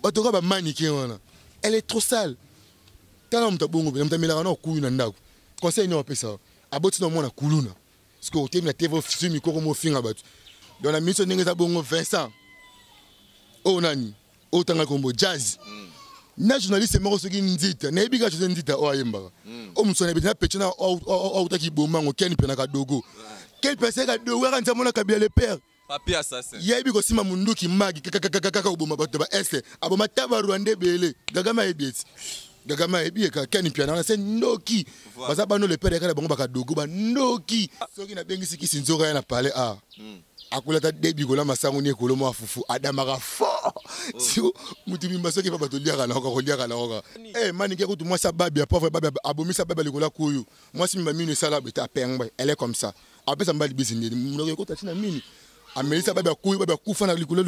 Otoka ba mannequin wana. Elle est trop sale. Quand on t'a bongo, on t'a mis la rana couille n'andako. Conseil non pas ça. Aboti no mona kuluna. Parce que au thème la TV film micro mo finga batu. Dans la mission n'enga bongo Vincent. Oh nani. Oh tanga kombo jazz. Na journaliste moko soki ndita, na ebiga chose ndita o ayemba. O musona bina petona o utaki bomba ngo ken pena ka dogo. Quel pese ka dogo ka nzamona kabila le père. Papier assassin. Yebi ko sima munduki magi kaka oboma bato ba este. Aboma taba Rwanda bele. Gagama ebieti. Gagama ebi ka ken piana na se ndoki. Baza bano le père ka bango baka dogo ba ndoki. Soki na bengi siki sinzoka na parler a. Akulata debi gola masango ni ekolo mo afufu adamaka fo si mutubi masoki pa bato liaka na ko eh mani ke kutu moi sa babi ya pauvre babi abomisa babi likola kuyu moi si mimi ne sala beta pengba elle est comme ça après ça mbali bizindi mnoko ko tatina mini amelisa babi kuyu babi kufa na likola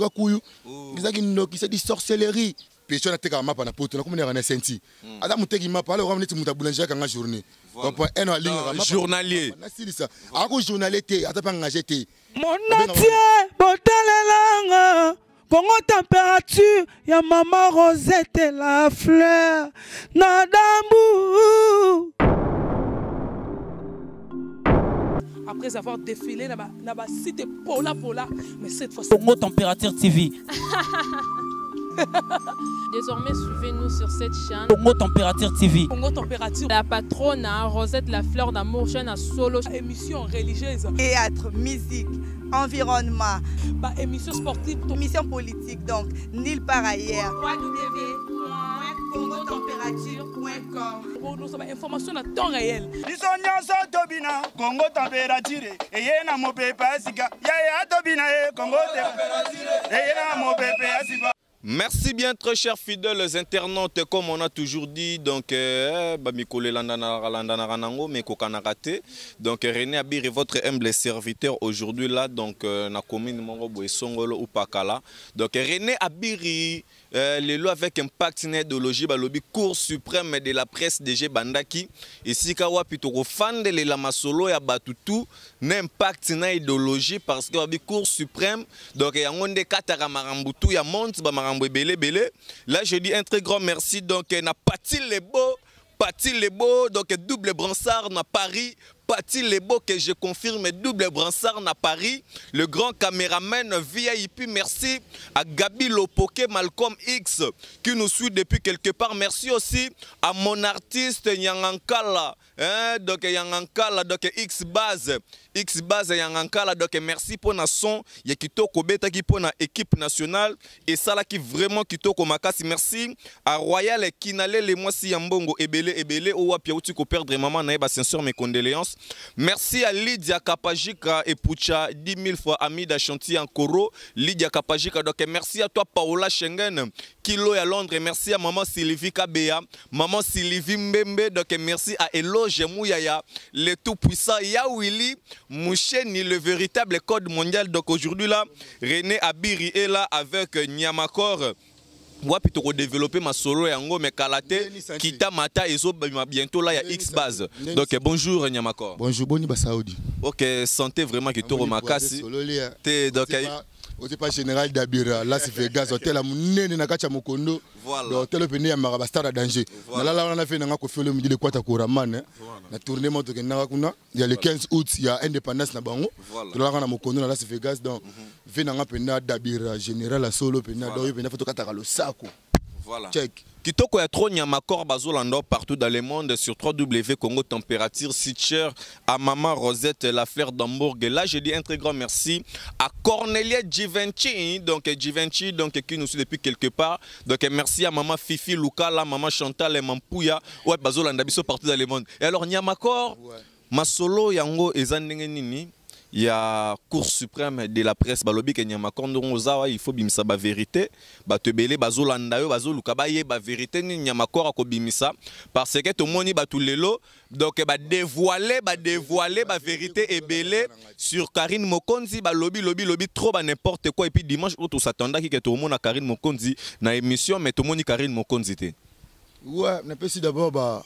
kuyu bizaki ndoki c'est du sorcellerie pecho na teka mapa na poto na komona na senti ada muteki mapa alors on est muta boulanger kanga journée donc un en ligne journalier na silisa ako journalier te atapa engagé te mon atier botalelanga Congo température ya maman Rosette la fleur Nadambu. Après avoir défilé dans ma cité Pola, mais cette fois Congo Température TV. Désormais, suivez-nous sur cette chaîne. Congo Température TV. Congo Température. La patronne Rosette la fleur d'amour, chaîne à solo. Émission religieuse. Théâtre, musique, environnement. Bah, émission sportive. Émission politique, donc nulle part ailleurs. www.congotempérature.com. Nous avons information à temps réel. Congo Température. Et y a mon pépé Asika. Ya Tobina Congo Température. Et y a mon pépé Asika. Merci bien très chers fidèles internautes, comme on a toujours dit, donc donc René Abiri, votre humble serviteur aujourd'hui là, donc na commune Mongo Songolo ou Pakala. Donc René Abiri, le lot avec impact idéologie, balobi cour suprême de la presse DG Bandaki, ici kawa pitoko fan de la masolo ya batutu, n'impact na idéologie parce que babi cour suprême, donc yangonde katara marambutu ya monte ba belé. Là je dis un très grand merci donc na Patil Lebo, donc double bransard na Paris. Patil Lebo que je confirme double bransard na Paris. Le grand caméraman VIP, merci à Gabi Lopoke, Malcolm X qui nous suit depuis quelque part. Merci aussi à mon artiste Yangankala, donc Yangankala, donc X-Base Yangankala, donc merci pour na son ya kitoko beta qui pour na équipe nationale et ça là qui vraiment kitoko makasi. Merci à Royal Kinale les moi si Yambongo ebele ou wapia uti ko perdre maman na eba sincère mes condoléances. Merci à Lydia Kapajika et Pucha 10 000 fois Amida Chantier en Koro. Lydia Kapajika, donc merci à toi Paola Schengen, Kilo à Londres, merci à maman Sylvie Kabea, maman Sylvie Mbembe, donc merci à Eloge Mouyaya, le tout puissant Yawili, Moucheni, le véritable code mondial. Donc aujourd'hui là, René Abiri est là avec Nyamakor. Wapi to développer ma solo yango mais kalate kita mata ezo bientôt là il y a X-Base. Donc bonjour Nyamakor. Bonjour Boni Basaoudi. OK, santé vraiment qui to remakasi. Té donc au pas général d'Abira là c'est fait gaz hôtel à munene na kacha mokondo. Voilà. L'hôtel peni ya maraba star à danger. Là là on a fait nanga ko fait le midi de kwata koraman. Na tourner moto ke nanga kuna. Il y a le 15 août il y a indépendance na bango. Là on a mokondo là c'est fait gaz donc fait nanga pena d'Abira général à solo pena donc pena photo kataka lo sako. Voilà. Check. Kitoko ya trop Nyamakor Bazolando partout dans le monde sur 3W Congo Température Sitcher à Maman Rosette la fleur d'Hambourg. Là je dis un très grand merci à Cornelia Givenchy donc qui nous suit depuis quelque part. Donc merci à Maman Fifi Lukala, Maman Chantal et Mampouya ouais Bazolanda biso partout dans le monde. Et alors Nyamakor ma solo yango ezandenge nini? Il y a Cour suprême de la presse balobi ke Nyamakor ndongozawa il faut bimisa ba vérité ba tebele bazolanda yo bazoluka ba ye ba vérité ni Nyamakor akobimisa parce que tout moni ba tout lelo donc ba dévoiler ba vérité ebele sur Karine Mokonzi ba lobby trop ba n'importe quoi et puis dimanche tout s'attendait que tout le monde a Karine Mokonzi na émission mais tout le monde Karine Mokonzi té. Ouais, on peut d'abord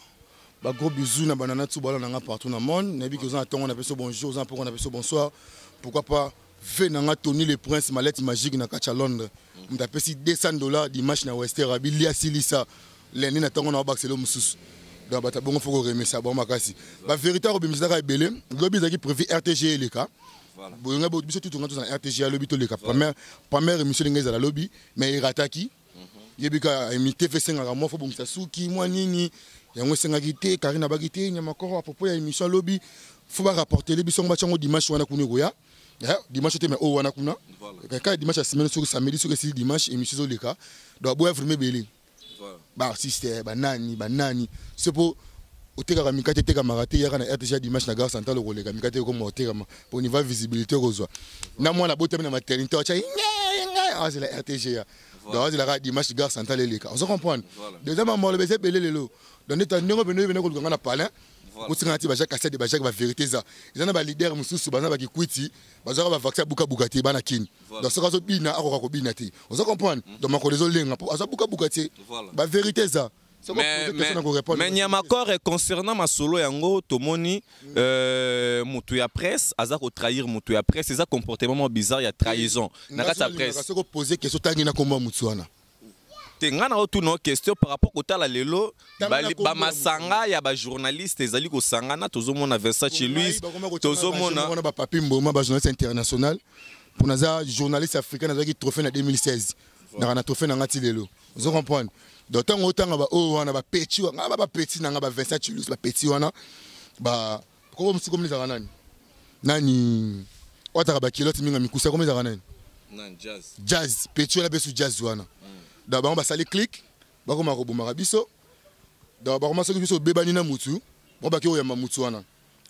gros bisous na banana tout bala nanga partout dans le monde. Nabi que on a tongo on appelle ça bonjour, on a bonsoir. Pourquoi pas venanga Tony le Prince mallette magique na kacha Londres m'ta pesi $200 dimanche na Wester Abili asilisa l'année na tango na Barcelone mususu donc bata bongo faut remettre ça bon makasi ba vérité robimisa ka belé lobby zaki prévu RTG les cas voilà bonga bo biso tout ngatu na RTG lobby to les cas première émission ngeza la lobby mais irataki yebika imité fait 5 mois faut bongisa suki moi nini yango sengaki te Karina bagité nyama koro à propos ya émission lobby faut ba rapporter les biso ngba dimanche wana kuni goya dimanche te mais o wana kuna ka dimanche la semaine sur samedi sur le dimanche émission zo les cas donc boya vraiment belé ba sister ba nani c'est pour oteka kamikate te kamarate ya kana RTG dimanche na gare centrale ko le kamikate ko mo oteka pour niveau visibilité kozwa na mwana bote na maternité acha c'est la RTG ya donc c'est la dimanche gare centrale le cas on se comprend deuxième moment le bese belé lelo donc étant ndongo beno ko ngana palin ko tsinga ti ba jaka cassette ba jaka ba vérité ça ils en ba leader mususu ba na ba kikwiti ba zaka ba vaccin buka te bana kin donc ça zo bina ako ko bina te on se comprend donc ma ko les olenga aza buka te ba vérité ça mais Nyamakor concernant ma solo yango tomoni mutu ya presse aza ko trahir mutu ya presse ça comportement bizarre ya trahison na kata presse ça ko poser question tangi na komba mutu wana ngana otuno question par rapport au tala lelo ba masanga ya ba journaliste ezali ko sangana tozomona Versace Louis tozomona ba papi mboma ba journaliste international pour naza journaliste africain nazaki trophée na 2016 na trophée na ngati lelo vous comprenez donc tant ba o wana ba petit wana ba petit na ba Versace Louis ba petit wana ba ko msi comme les nani otaka ba kilote minga mikusa comme les nan jazz petit wana besu jazz wana d'abord ba sali click ba ko mako bomaka biso d'abord ma so biso bebani na mutu ba ba ko ya mutu wana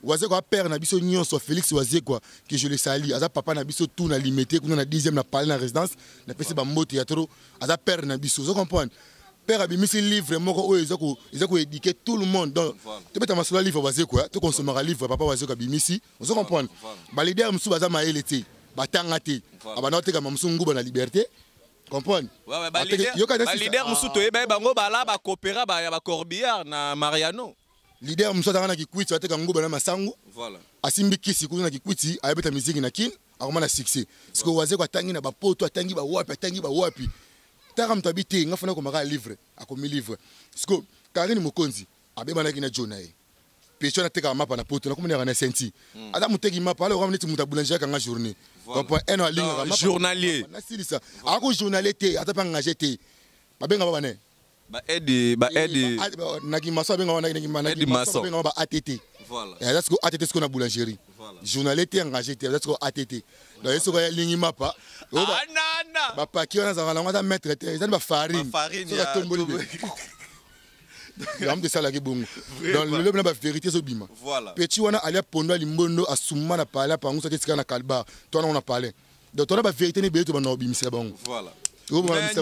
waze ko père na biso nyonso Félix waze quoi que je le sali aza papa na biso tout na limité kuna na 10e na parler na résidence na pesi ba moto ya trop aza père na biso vous comprenez père abimisi livre moko o ezako éduquer tout le monde donc tu peux t'amasser livre waze quoi tu consommer un livre papa waze ko abimisi vous comprenez ba leader musu baza maelete batanga te abana oteka mamusu nguba na liberté comprendre ouais ba leader musu to eba bango bala ba coopéra ba ya ba Corbillard na Mariano leader musu tanga na kikwiti ateka nguba na masangu voilà asimbi kisi kuna kikwiti ayebeta musique na kin akoma na succès parce que waze ko atangi na ba poto atangi ba wapi taka mtabiti ngafuna ko maka livre akomi livre parce que Karine Mokonzi abeba na kina jonae pecho na teka mapa na poto na komona na senti ada muteki mapa alors ramneti mutabulanjaka kanga journée donc un en ligne mapa journalier na silisa ako journalier te atapa engagé te babenga baba ne ba aide na ki maso benga wana na ki maso benga ba ATT voilà et that's ko ATT ce qu'on a boulangerie journalier te engagé te that's ko ATT donc eso ya ligne mapa ba paki wana za ngala ngata mettre te ça ba farine ça tomboli de ça la bongo dans le lobby na ba vérité zo bima voilà petit wana alia pondo limbondo asuma na pala pangu ça tika na kalba toi on a parlé donc toi na ba vérité ne beto ba no bimisa bango voilà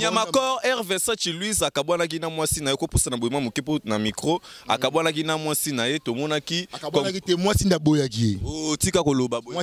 Nyamakor Versace Louis akabwana gina mwasi na yokopusa na boyema mukepo na micro akabwana gina mwasi na ye tomona ki akabwana ki te mwasi nda boya ki oh tika koloba boy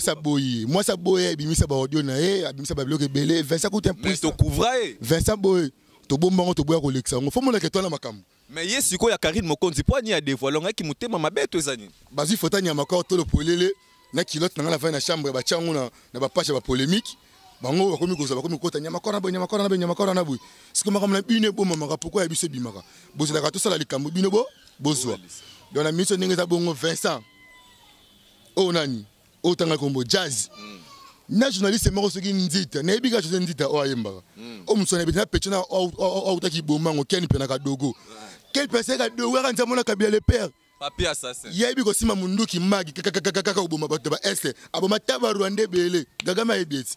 mwasa boye bimisa ba audio na ye bimisa ba bloc belé Vincent coûte un mais to couvrae Vincent boy to bombango to boya ko lexa ngo fomo na ke tona makambo mais yesiko ya Karine Mokonzi poani ya dévoiler ngaki mutema mabeto ezani bazi fota Nyamakor to le polele na kilote na la fa na chambre ba changu na ba page ba polémique bango bakomi koza bakomi kota Nyamakor na boy siko makamna bine bo mama pourquoi ya biso bimaka bozela ka to sala likambo bine bo bozwa dans la mission ninga za bongo Vincent o nani o tanga kombo jazz na journaliste moko soki ndita na ebika chose ndita o ayembaka o musona bina petona o utaki bomango keni pena ka dogo quel pensait ka dogo ka nzamona ka bien le père papier assassin yebi ko sima munduki magi kaka oboma bato ba est aboma tabaru ande bele gagama ebieti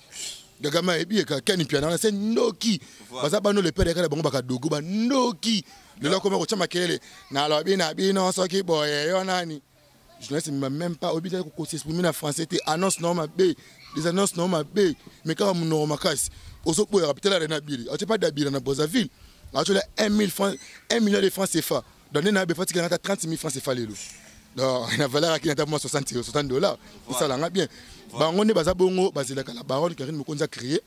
gagama ebieka keni piana na se ndoki baza bano le père kala bango baka dogo ba ndoki lelo koma ko chama kele na lobi na bino soki boye yo nani je ne sais même pas obité ko s'exprimer en français te annonce normal b des annonces normal b mais quand mon normal casse oso po ya peut-être na biri o te pas d'abira na Brazzaville a tu 1 million de francs CFA donner na be fatika na 30 000 francs CFA lelo donc na valeur qui na moi $60 ça la nga bien bango ne baza bongo bazela kala baronne Karine Mokonzi a créé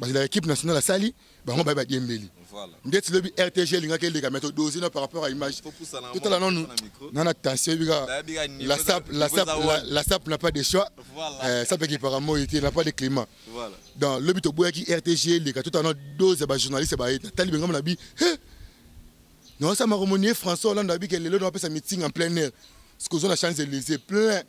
parce que l'équipe nationale a sali bango ba diembeli Voilà. ndeti lobi RTG linga ke les mettre doser par rapport à image tout à la non non attention la SAP n'a pas de choix ça peut qui apparemment n'a pas de climat voilà dans le but au bout qui RTG les tout à la dose ba journaliste ba tali benga na bi non ça m'a remonté François Hollande a dit que le doit faire sa meeting en plein air ce que on a chance de les plein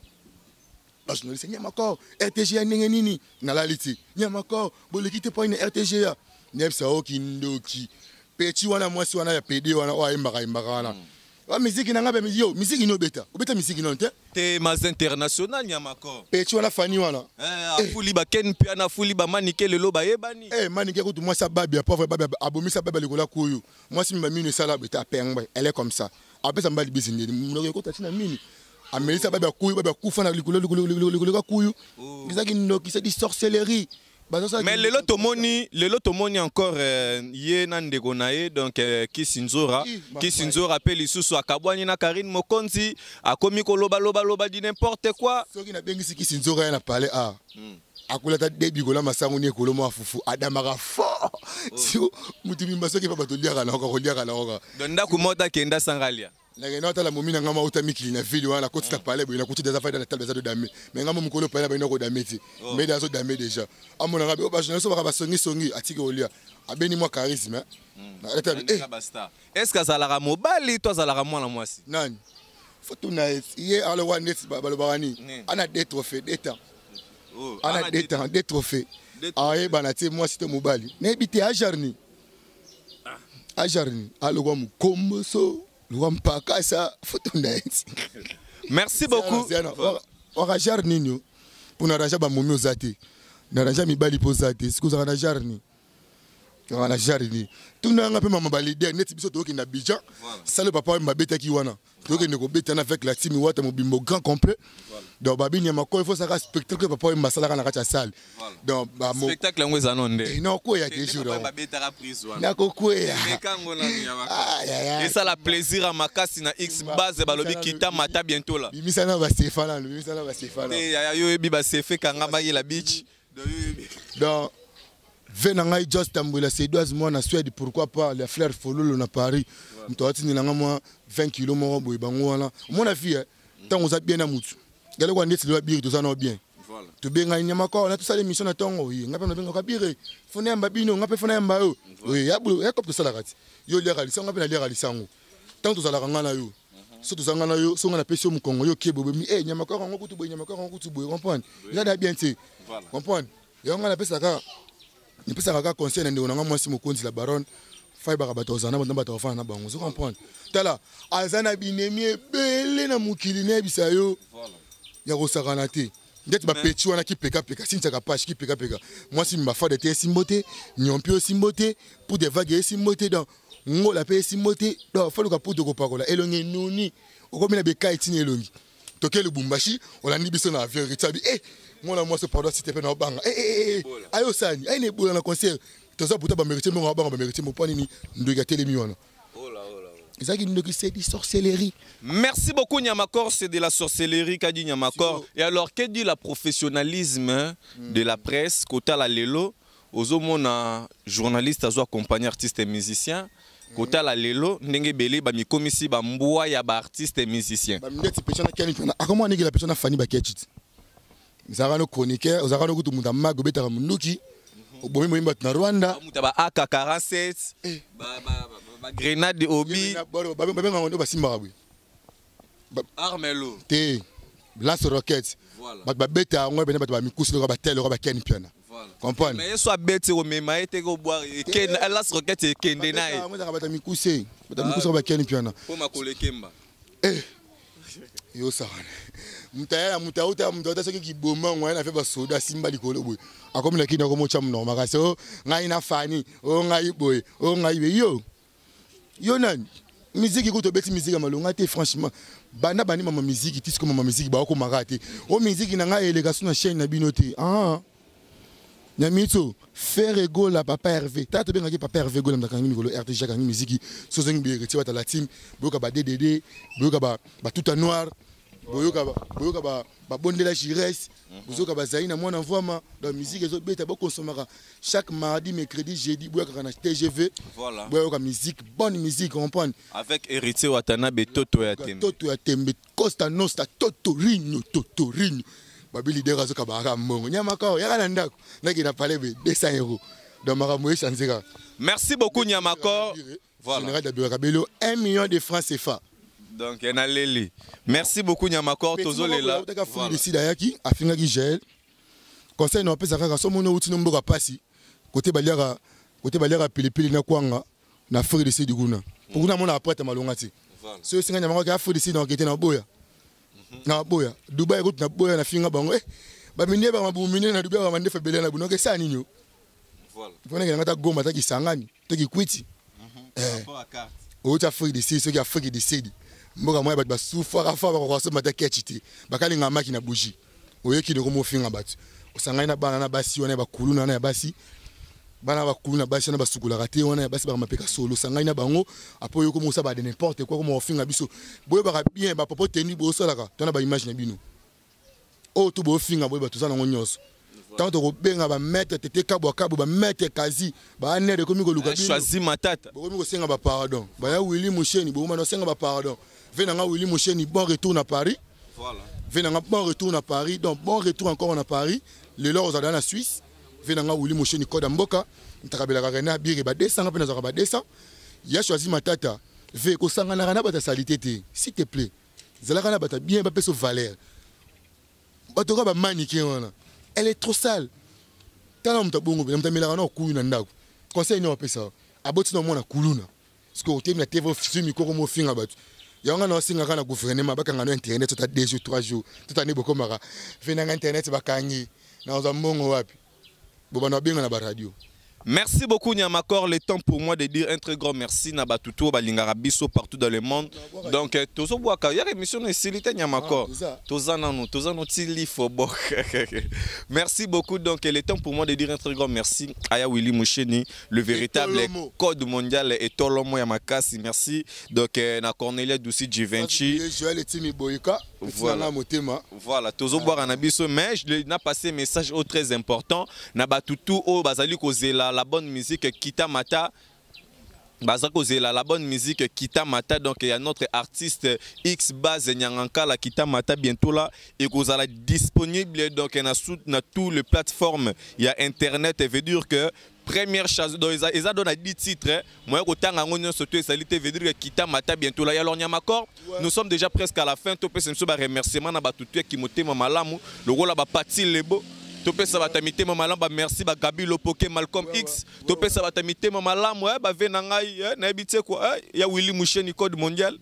la journaliste Nyamakor RTG a nini na la liti Nyamakor bo le quitter pas une RTG a Nepsa okindoki pechi wana mwasi wana ya PD wana wa imbaka wana wa musique na ngabe yo musique ino beta ubeta musique ino te mas international Nyamakor pechi wana fani wana afuli ba ken pia na fuli ba manike lelo ba yebani manike kutu mwasa babi ya pauvre babi abomisa babi likola kuyu mwasi mba minu sala beta pengba elle est comme ça apesa mbali bizindi mnoke ko tatina mini amelisa babi kuyu babi kufa na likola kuyu bizaki ndoki c'est du sorcellerie. Mais lelo tomoni encore ye nandeko na ye donc Kisinzora pe lisusu akabwani na Karine Mokonzi akomi ko loba di n'importe quoi soki na bengisi Kisinzora na parler akula ta debi kola masango ni ekolo mo afufu adamaka fort si mutu bimba soki pa batoliaka na ko liaka na ko donda kumota kenda sangalia na nota la momina ngama utamiki na video wana ko tita parler boina ko tita faida na table za do dame mais ngama mukolo parler ba ko dame ti mais dazo dame déjà amona ngabe ba jeunesse ba songi atike olia abeni moi charisme est-ce que ça la mobali toi ça la mwana mwasi nani photo na ye alo wa net balobani ana des trophées d'état ana des trophées aye bana ti moi c'était mobali ne bité ajarni alo kwa mukomboso. Merci beaucoup. On a jarni pour n'arranger ba momi ozate. N'arranger mi bali posate. Ce que vous avez jarni. On a jarni. Tout n'a pas ma balide net biso to ki na Abidjan. Ça le papa m'a beta ki wana. To ki ne ko beta na avec la team wata mo bimbo grand complet. Donc babi Nyamakor il faut ça spectacle papa m'a sala na ka salle. Donc ba mo spectacle ngweza nonde. Non ko ya ke jour. Ba beta ka prise wana. Na ko ko ya. Et ça la plaisir à makasi na X base balobi kita mata bientôt là. Bimisana ba Stéphane. Et yo bi ba sefe kanga ba la beach. Donc venangai just tambula Sédoise moi na Suède pourquoi pas les fleurs fololo na Paris mtawati ni nanga moi 20 kg mo boy bango wana mon avis tant on a bien na mutu gale kwa ndeti lo biri to ça no bien voilà to benga Nyamakor na to sala émission na tongo yi ngapa na benga ka biri fona mba bino ngape fona mba yo oui ya bu ya kopto sala kati yo le rali sanga pe na le rali sango tant to sala kanga na yo so to sanga na yo so ngana pesi mu Kongo yo kebo mi Nyamakor ngo kutu boy Nyamakor ngo kutu boy comprendre il a bien tu comprendre yo ngana pesa ka ni pesa ka conseil ndeko na mwasi Mokonzi la baronne faiba ka bato zana banda bato fana na bango vous comprendre tala azana binemi bele na mukili ne bisayo ya ko sakana te ndeti ba pechi wana ki peka sinta ka page ki peka mwasi mba de te simbote nyompio simbote pour des vagues simbote dans ngola pe simbote do fa luka puto ko pakola elongi nuni okomina be kai tini elongi toke le Bumbashi on a ni biso na avion retabi moi moi ce pendant si tu peux na banga ayo sani ay ne bola na concert to ça puta ba mériter mo banga ba mériter mo pani ni ndo ga telemi wana ezaki ndo ki c'est di sorcellerie. Merci beaucoup Nyamakor, c'est de la sorcellerie qu'a dit Nyamakor. Et alors que dit la professionnalisme de la presse kota la lelo ozomona journaliste azo accompagner artiste et musicien kota la lelo ndenge belé ba mikomisi ba mbwa ya ba artiste et musicien ba ndeti pechana kani kana akoma ndenge la pechana fani ba ketchit Zagano chroniqueur, Zagano kutu muta mago beta munduki, obomi moimba na Rwanda. Muta ba AK-47, ba grenade de obi. Ba ngondo ba simba kabwe. Armelo. Te lance roquette. Ba beta ngwe bena ba mikusi ba tel ba ken piana. Comprendre? Mais soit bête au mema ete go boire ken lance roquette kende na. Ba ba mikusi ba ken piana. Po makole kemba. Yo ça. Mutauta soki kiboma ngwana na fe ba soda simba likolo boy akomina kina ko mocha mno makaso ngai na fani o ngai boy o ngai be yo nan musique ko to beti musique malonga te franchement bana bani mama musique tisiko mama musique ba ko makate o musique na ngai eleka suna chaîne na binote Nyamito faire ego la papa Hervé tata benga ki papa Hervé go na kangi mikolo RTG kangi musique so zengi be reti wata la team boka ba DDD boka ba tout en noir boyoka babondela Jires bozoka bazali na mwana mvwama dans musique ezobeta bokonsomaka chaque mardi mercredi jeudi boyoka na TGV voilà boyoka musique bonne musique comprendre avec héritier Watanabe Toto ya Tembe Costa Nostra Totorino babi leader azoka baka mbongo Nyamakoro yaka na ndako naki na palais 200 € dans maramoye chanzeka. Merci beaucoup Nyamakoro. Voilà. Général d'Abirabelo 1 million de francs CFA. Donc en aleli. Merci beaucoup Nyamakoro tozolela. Voilà. Ici dayaki afinga ki gel. Conseil no pesa kaka somo no uti no mboka pasi. Côté baliaka pilipili na kwanga na frère de Sidiguna. Pour na mona après ta malonga ti. So singa Nyamakoro ka frère de Sid na kete na boya. Na boya. Dubai route na boya na finga bango ba minie ba mabumine na Dubai ba mande febele na bunoke sa ninyo. Voilà. Pona ke ngata gomba ta ki sangani, to ki kwiti. Autre Afrique d'ici, ceux qui Afrique d'ici. Mboka moya ba souffra fa ba ko so mata ketchiti. Bakali nga maki na bougie. Oye ki de komo finga batu. Osangani na bana na basi wana ba kuluna na basi. Bana ba kuluna basi na basukula raté wana basi ba mapeka solo. Sangani na bango apo yo komo sa ba de n'importe quoi komo finga biso. Boye ba bien ba popo teni bo so laka. Tona ba image na bino. O to bo finga boye ba to sana ngonyoso. Tant de benga ba mettre tete kabo ba mettre kazi ba ane de komi ko luka bino choisi matata bo komi ko senga ba pardon ba ya Willy Musheni bo ma no senga ba pardon venanga Willy Musheni bon retour à Paris voilà venanga bon retour à Paris donc bon retour encore à Paris le lors dans la Suisse venanga Willy Musheni koda mboka ntakabela kana bire ba 200 pe na ba 200 ya choisi matata ve ko sanga na kana ba ta salité te s'il te plaît zala kana ba ta bien ba peso valeur ba to ba maniquer wana. Elle est trop sale. Tala mta bongo be mta melaka na kuyu na ndako. Conseil no pesa. Aboti no mona kuluna. Parce que au thème la TV film ko mo finga batu. Yanga no singa kana gouvernement bakanga no internet tota 2 jours 3 jours. Tota ne boko mara. Venanga internet bakangi. Na oza mbongo wapi. Boba no benga na ba radio. Merci beaucoup Nyamakoro, le temps pour moi de dire un très grand merci na batuto balingara biso partout dans le monde. Donc tozo boaka ya émission na silité Nyamakoro. Tozana tili fobok. Merci beaucoup donc le temps pour moi de dire un très grand merci à Willy Musheni, le véritable code mondial et Tolomo ya makasi. Merci donc na Cornelia Douci Givenchy. Voilà, tozo boaka na biso mais je n'a passé message au très important na batuto o bazali kozela la bonne musique Kita Mata. La bonne musique Kita Mata. Donc il y a notre artiste X Base Nyanganka la Kita Mata bientôt là et vous allez disponible donc dans toutes les plateformes. Il y a internet et veut dire que première chose donc ils ont donné 10 titres. Moi autant en on surtout salité veut dire que Kita Mata bientôt là. Alors Nyamakoro, nous sommes déjà presque à la fin. Tout peut se remerciement na batutu qui motema malamu le rôle ba pati lebo. Topé ça va t'amiter mon malam, merci ba Gabi Lopoke Malcolm X. Topé ça va t'amiter mon malam, ba venangai, na habité quoi, ya Willy Musheni code mondial,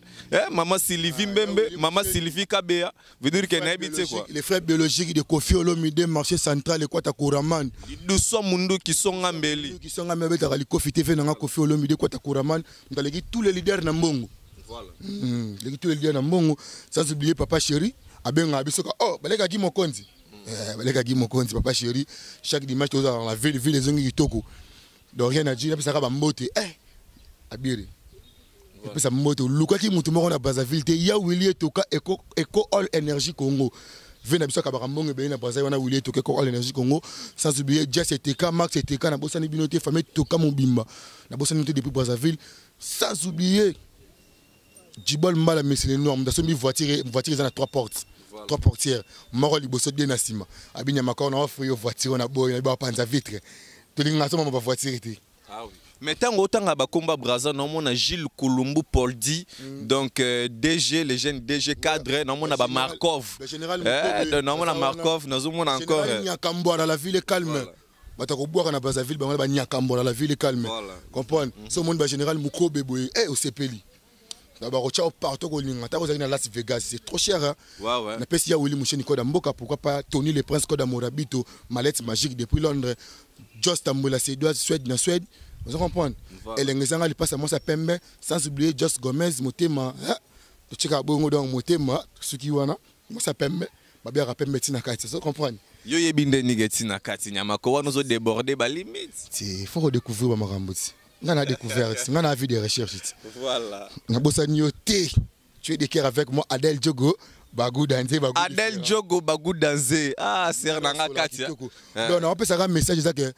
maman Sylvie Mbembe, maman Sylvie Kabea, veut dire que na habité quoi. Les frères biologiques de Kofi Olomide marché central et quoi ta Kouraman. Nous sommes mundu qui sont ngambeli. Qui sont ngambeli ta kali Kofi TV na Kofi Olomide quoi ta Kouraman, ndalegi tous les leaders na mbongo. Voilà. Tous les leaders na mbongo, sans oublier papa chéri, abenga abisoka, oh, balega gi mokonzi. Balega gi mokonzi papa chéri chaque dimanche dans la ville les zongi kitoko donc rien à dire ça ka ba mbote abiri et puis ça mbote luka ki mutu moko na Brazzaville te ya Willy Toka eco all energy Congo vena biso ka ba mbongo be na Brazzaville wana Willy Toka eco all energy Congo sans oublier Jess TK Max TK na bosani binote famille Toka Mobimba na bosani binote depuis Brazzaville sans oublier Djibol Mbala Messi énorme dans son voiture ils ont 3 portes. 3 portières. Moro liboso de nasima. Abi Nyamakoro na offre yo voiture na boy na ba panza vitre. To linga so ma voiture té. Ah oui. Mais tant autant à Bakomba Brazza, non mon a Gilles Koulumbu Poldi, donc DG, les jeunes DG cadre, non mon a Markov. Non mon a Markov, nous mon encore. Nyakambo dans la ville calme. Batako boire na Brazzaville, ba Nyakambo dans la ville calme. Comprendre. Ce monde ba général Mukobe boy au Sepeli. D'abord, tu as partout au Las Vegas, c'est trop cher. Hein? Ouais. Na pesi ya Willy Musheni Koda Mboka, pourquoi pas Tony le Prince Koda Morabito, Mallette Magique depuis Londres, Just Tambola Suédoise, Suède. Vous comprenez? Et les gens qui passent à moi, ça pembe, sans oublier Just Gomez, Motema, tu sais bongo donc Motema, ce qui wana, moi ça pembe, ma bien rappelle Metina Kati, vous comprenez? Yo yebinde Nigetina Kati, Nyamakoro nous a débordé ba limite. C'est faut redécouvrir ma Rambuti. On a découvert, on a vu des recherches. Voilà. On a bossé tu es de cœur avec moi, Adèle Diogo, Bagou Danze, Bagou. Adel Djogo, Bagou Danze. Ah, c'est Nanga Katia. Donc, on peut savoir un message que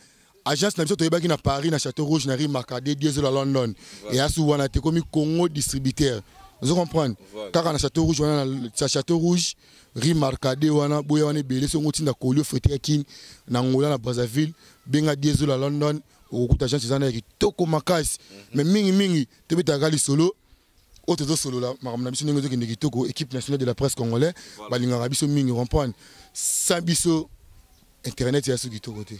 agence na biso to yebaki na Paris na Château Rouge na rue Marcadet diesel à London et à souvent te comme Congo distributeur. Vous comprenez? Car na Château Rouge on a Château Rouge rue Marcadet wana boya wana belé so ngoti na kolio frité kin na Angola na Brazzaville benga diesel à London au coup agence zana ki toko makasi mais mingi te beta gali solo autre solo là makamna biso ningo ki ndiki toko équipe nationale de la presse congolais balinga biso mingi comprendre sans biso internet ya suki toko te.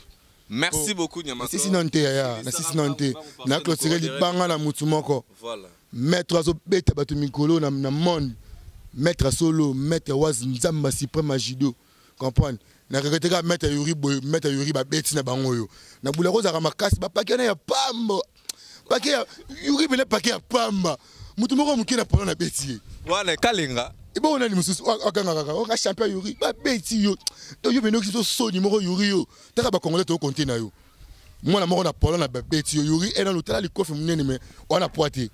Merci beaucoup Nyamako. C'est sinante ya, na sinante. Na clôturer li banga na mutu moko. Voilà. Maître azo beta batu mikolo na monde. Maître solo, maître waz nzamba suprême judo. Comprendre? Na reketeka maître yuri ba beti na bango yo. Na bula roza makasi ba paquet na ya pamba. Paquet yuri bele paquet ya pamba. Mutu moko mukina pona na beti. Voilà, kalenga. Et bon, on a des on a champion Yuri, bah bêti yo. Donc yo beno qui so numéro Yuri yo. T'as pas congolais to compter na yo. Moi la mort na Pologne na bêti yo Yuri et dans l'hôtel li coffre munene mais on a poité.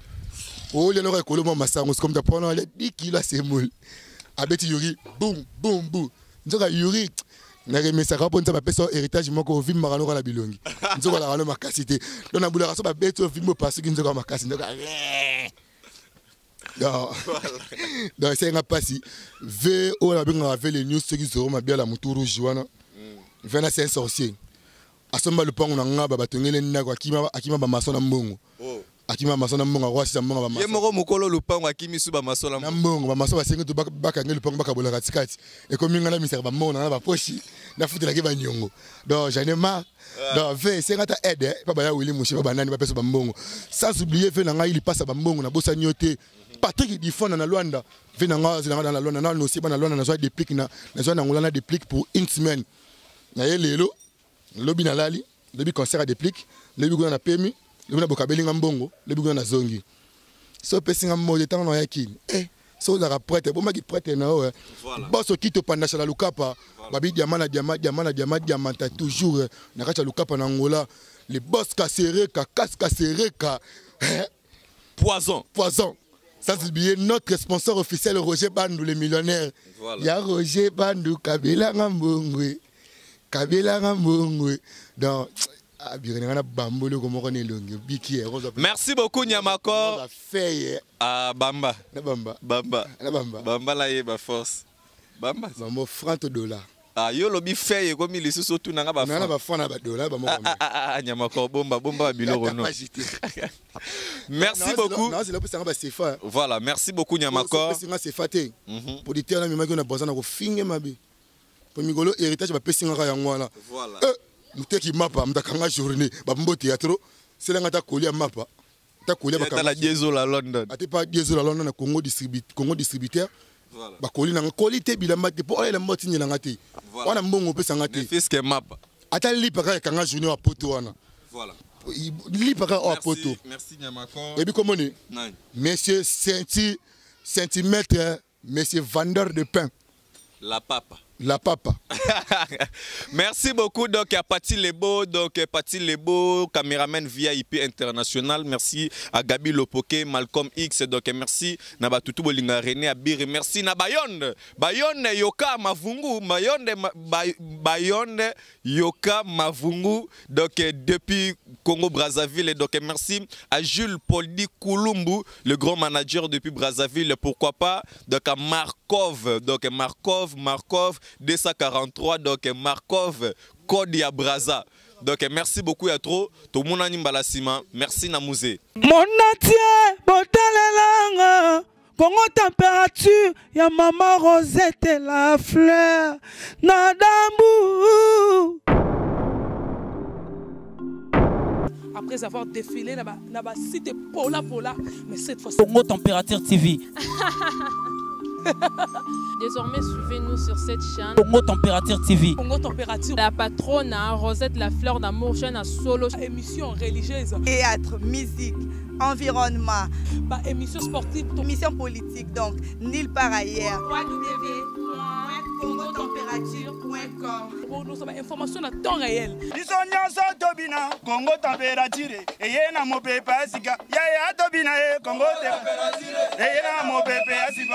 Oh le loro ekolo mo masango comme ta Pologne les 10 kilos c'est moule. A bêti Yuri, boum boum boum. Nzoka Yuri na remesa ka ponta ba peso héritage moko vim marano na bilongi. Nzoka la rano makasité. Donc na bula so ba bêti au vim parce que nzoka makasi nzoka. Donc c'est un passé. V on a bien avec les news ceux qui seront ma bien la mouturu Joana. Vena c'est un sorcier. Asomba le pont on a ngaba batongele ndako akima ba masona mbongo. Akima masona mbongo roi sisa mbongo ba masona. Yemoko mukolo le pont akimi su ba masona mbongo ba masona basenga to baka ngeli pont baka bola katikati. Et comme ngana misera ba mbongo na ba pochi na futi la ke ba nyongo. Donc j'en ai marre. Donc V c'est ngata aide pas ya Willy Mouché ba nani ba peso ba mbongo. Sans oublier V na ngai il passe ba mbongo na bosa nyote. Patrick dit fond dans Luanda venanga dans la Luanda na aussi dans Luanda na zo des pliques na zo na ngolana des pliques pour une semaine na yelelo lobi na lali lobi concert à des pliques lobi go na pemi lobi na bokabeli ngambongo lobi go na zongi so pesinga mo de temps na yaki so la prête bon maki prête na o boss qui te panda chala lukapa babi diamant toujours na kacha lukapa na Angola les boss kasereka kasereka poison sans oublier notre sponsor officiel Roger Bandou, le millionnaire. Il y a Roger Bandou, Kabila Ngambongwe. Donc, merci beaucoup Nyamako. Bamba. Bamba la yeba force. Bamba. Bamba franc dollar. Ah yo lobi feye comme il est surtout nanga ba franc. Ba franc na ba dollar ba mo. Nyamako bomba biloko no. Merci beaucoup. Non, c'est là pour ça ba CFA. Voilà, merci beaucoup Nyamako. C'est nga CFA té. Pour dire na mimaki na besoin na ko finge mabe. Pour migolo héritage ba pesinga ka yango na. Voilà. Muteki mapa mtakanga journée ba mbo théâtre. C'est là ngata kolia mapa. Ta kolia ba ka la diesel à London. Ate pas diesel à London na Congo distributeur. Voilà. Bakoli na qualité bilamba te po ele moti ni ngati. Wana mbongo pesa ngati. Fiske mapa. Ata lipa ka nga journée wa poto wana. Voilà. Lipa ka wa poto. Merci Nyamako. Et puis comment ni? Monsieur centimètre, monsieur vendeur de pain. La papa. Merci beaucoup donc à Paty Lebo, caméraman VIP international. Merci à Gabi Lopoke, Malcolm X, donc merci na batutu bolinga René Abir, merci na Bayonne Yoka Mavungu, Bayonne Yoka Mavungu, donc depuis Congo Brazzaville, donc merci à Jules Poldi Koulumbu, le grand manager depuis Brazzaville, pourquoi pas, donc à Markov, 243, donc Markov, Kodia Braza. Donc merci beaucoup à trop. Tout le monde a Nimbalasima. Merci Namouzé. Mon natie, botalelanga. Congo température, ya maman Rosette et la fleur. Nadambu. Après avoir défilé, na cité Pola, mais cette fois Congo Température TV. Désormais, suivez-nous sur cette chaîne. Congo Température TV. Congo Température. La patronne, Rosette la fleur d'amour, chaîne à solo. Émission religieuse. Théâtre, musique, environnement. Émission sportive. Émission politique, donc nulle part ailleurs. www.congotempérature.com. Nous avons information à temps réel. Congo Température. Et yena mo pepe asika. Ya tobina Congo Température. Et yena mo pepe asika.